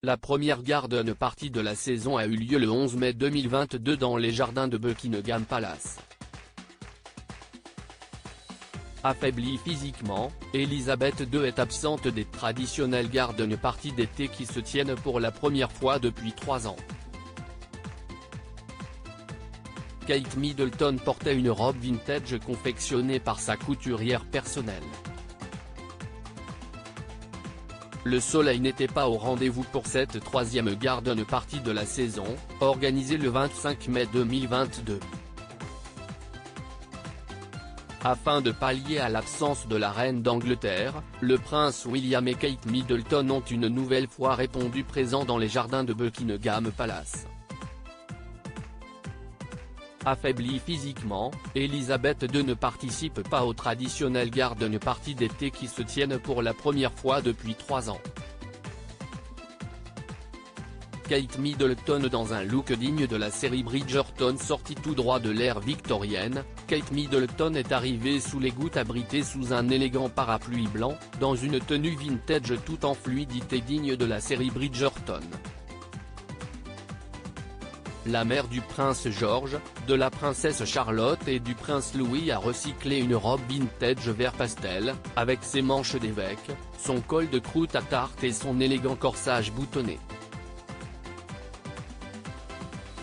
La première garden party de la saison a eu lieu le 11 mai 2022 dans les jardins de Buckingham Palace. Affaiblie physiquement, Elisabeth II est absente des traditionnelles garden parties d'été qui se tiennent pour la première fois depuis 3 ans. Kate Middleton portait une robe vintage confectionnée par sa couturière personnelle. Le soleil n'était pas au rendez-vous pour cette troisième garden party de la saison, organisée le 25 mai 2022. Afin de pallier à l'absence de la reine d'Angleterre, le prince William et Kate Middleton ont une nouvelle fois répondu présents dans les jardins de Buckingham Palace. Affaiblie physiquement, Elisabeth II ne participe pas aux traditionnelles garden party d'été qui se tiennent pour la première fois depuis 3 ans. Kate Middleton dans un look digne de la série Bridgerton sortie tout droit de l'ère victorienne, Kate Middleton est arrivée sous les gouttes abritée sous un élégant parapluie blanc, dans une tenue vintage tout en fluidité digne de la série Bridgerton. La mère du prince George, de la princesse Charlotte et du prince Louis a recyclé une robe vintage vert pastel, avec ses manches d'évêque, son col de croûte à tarte et son élégant corsage boutonné.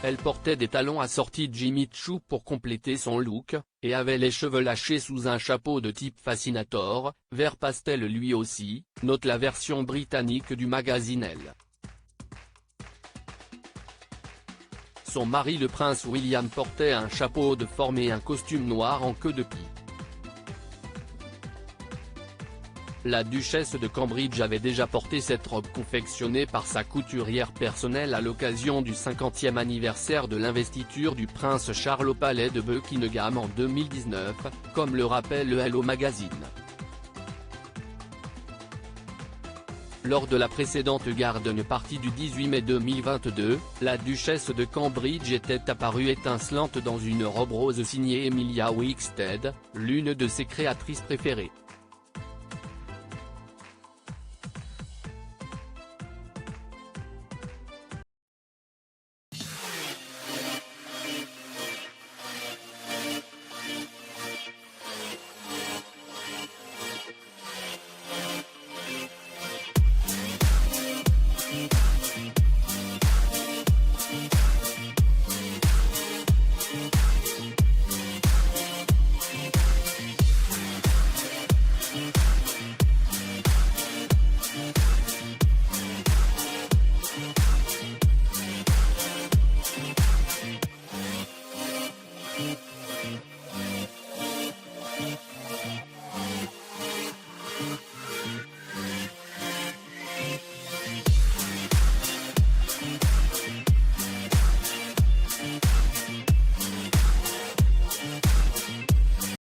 Elle portait des talons assortis Jimmy Choo pour compléter son look, et avait les cheveux lâchés sous un chapeau de type Fascinator, vert pastel lui aussi, note la version britannique du magazine Elle. Son mari le prince William portait un chapeau de forme et un costume noir en queue de pie. La duchesse de Cambridge avait déjà porté cette robe confectionnée par sa couturière personnelle à l'occasion du 50e anniversaire de l'investiture du prince Charles au palais de Buckingham en 2019, comme le rappelle le Hello Magazine. Lors de la précédente garden party du 18 mai 2022, la duchesse de Cambridge était apparue étincelante dans une robe rose signée Emilia Wickstead, l'une de ses créatrices préférées.